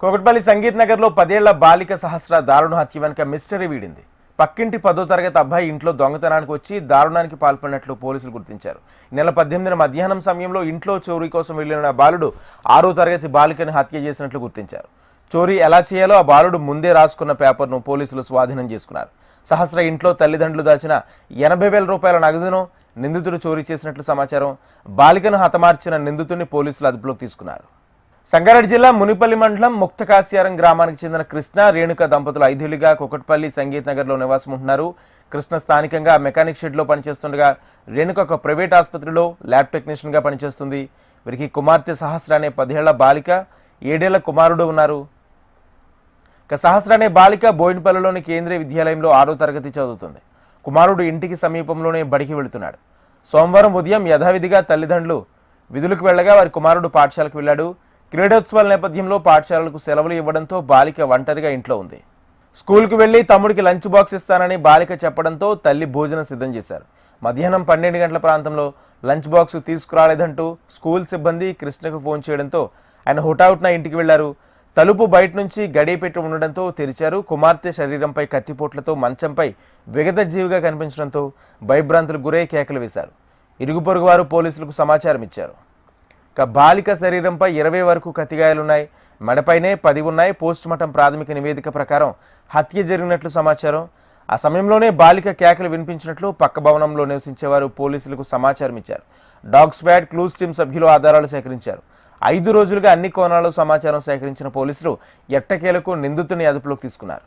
కోకట్పల్లి సంగీత్ నగర్లో 10 ఏళ్ల బాలిక సహస్ర దారుణ హత్య వెనుక మిస్టరీ వీడింది. పక్కింటి 10వ తరగతి అబ్బాయి ఇంట్లో దొంగతనానికి వచ్చి దారుణానికి పాల్పడినట్లు పోలీసులు గుర్తించారు. నెల 18న మధ్యాహ్నం సమయంలో ఇంట్లో చోరీ కోసం వెళ్లిన బాలుడు 6వ తరగతి బాలికను హత్య చేసినట్లు గుర్తించారు. చోరీ ఎలా చేయాలో ఆ బాలుడు ముందే రాసుకున్న పేపర్ను పోలీసులు స్వాధీనం చేసుకున్నారు. సహస్ర ఇంట్లో తల్లిదండ్రులు దాచిన 80,000 రూపాయల నగదును నిందితుడు చోరీ చేసినట్లు సమాచారం. బాలికను హతమార్చిన నిందితుడిని పోలీసులు అదుపులోకి తీసుకున్నారు. సంగారెడ్డి జిల్లా మునిపల్లి మండలం ముక్తకాశ్యారం గ్రామానికి చెందిన కృష్ణ రేణుక దంపతులు 5 ఏళ్లుగా కోకట్పల్లి సంగీత్ నగర్లో నివాసం ఉంటున్నారు. కృష్ణ స్థానికంగా మెకానిక్ షెడ్లో పనిచేస్తుండగా రేణుక ఒక ప్రైవేట్ ఆసుపత్రిలో ల్యాబ్ టెక్నీషియన్గా పనిచేస్తుంది. వీరికి కుమార్తె సహస్ర అనే 10 ఏళ్ల బాలిక, 7 ఏళ్ల కుమారుడు ఉన్నారు. సహస్ర అనే బాలిక బోయినపల్లిలోని కేంద్రీయ విద్యాలయంలో 6వ తరగతి చదువుతుంది. కుమారుడు ఇంటికి సమీపంలోనే బడికి వెళుతున్నాడు. సోమవారం ఉదయం యథావిధిగా తల్లిదండ్రులు విధులకు వెళ్లగా వారి కుమారుడు పాఠశాలకు వెళ్లాడు. క్రీడోత్సవాల నేపథ్యంలో పాఠశాలలకు సెలవులు ఇవ్వడంతో బాలిక ఒంటరిగా ఇంట్లో ఉంది. స్కూల్కు వెళ్లి తమ్ముడికి లంచ్ బాక్స్ ఇస్తానని బాలిక చెప్పడంతో తల్లి భోజనం సిద్ధం చేశారు. మధ్యాహ్నం 12 గంటల ప్రాంతంలో లంచ్ బాక్స్ తీసుకురాలేదంటూ స్కూల్ సిబ్బంది కృష్ణకు ఫోన్ చేయడంతో ఆయన హుటాహుటిన ఇంటికి వెళ్లారు. తలుపు బయట నుంచి గడియ పెట్టి ఉండడంతో తెరిచారు. కుమార్తె శరీరంపై కత్తిపోట్లతో మంచంపై విగత జీవిగా కనిపించడంతో భయభ్రాంతులకు గురై కేకలు వేశారు. ఇరుగు పొరుగు వారు పోలీసులకు సమాచారం ఇచ్చారు. బాలిక శరీరంపై 20 వరకు కత్తిగాయాలున్నాయి. మెడపైనే 10 ఉన్నాయి. పోస్టుమార్టం ప్రాథమిక నివేదిక ప్రకారం హత్య జరిగినట్లు సమాచారం. ఆ సమయంలోనే బాలిక కేకలు వినిపించినట్లు పక్క భవనంలో నివసించేవారు పోలీసులకు సమాచారం ఇచ్చారు. డాగ్ స్క్వాడ్, క్లూస్ టీమ్ సభ్యులు ఆధారాలు సేకరించారు. 5 రోజులుగా అన్ని కోణాల్లో సమాచారం సేకరించిన పోలీసులు ఎట్టకేలకు నిందితుని అదుపులోకి తీసుకున్నారు.